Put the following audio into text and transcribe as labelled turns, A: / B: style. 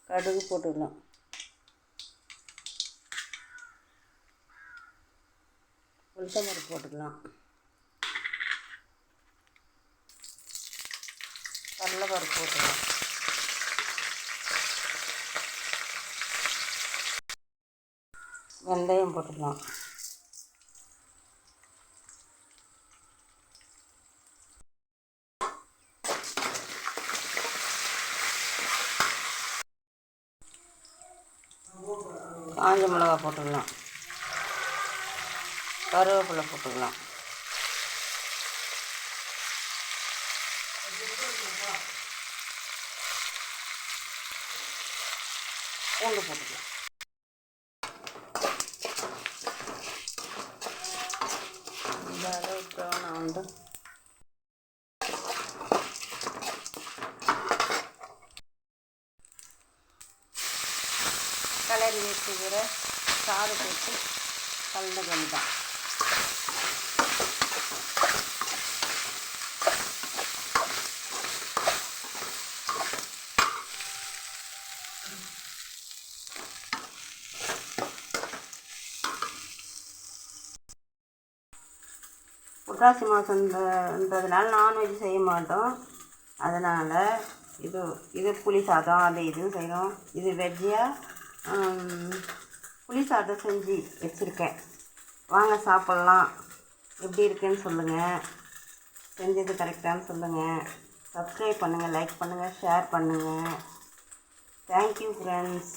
A: கடுகு போட்டுக்கலாம். உளுத்தம்பருப்பு போட்டுக்கலாம். கடலைப்பருப்பு போட்டுக்கலாம். வெந்தயம் போட்டுக்கலாம். காஞ்ச மிளகா போட்டுக்கலாம். கருவேப்பிலை போட்டுக்கலாம். பூண்டு போட்டுக்கலாம். இந்த அளவுக்கு நான் வந்து கலரி வச்சுக்கிற சாதத்தை வச்சு கலந்து வேண்டிதான். புரட்டாசி மாதம்ன்றதுனால நான்வெஜ் செய்ய மாட்டோம். அதனால் இது புளி சாதம் அது இதுவும் செய்கிறோம். இது வெஜ்ஜியாக புளி சாதம் செஞ்சு வச்சுருக்கேன். வாங்க சாப்பிட்லாம். எப்படி இருக்குன்னு சொல்லுங்கள். செஞ்சது கரெக்டானு சொல்லுங்கள். சப்ஸ்கிரைப் பண்ணுங்கள், லைக் பண்ணுங்கள், ஷேர் பண்ணுங்கள். Thank you friends.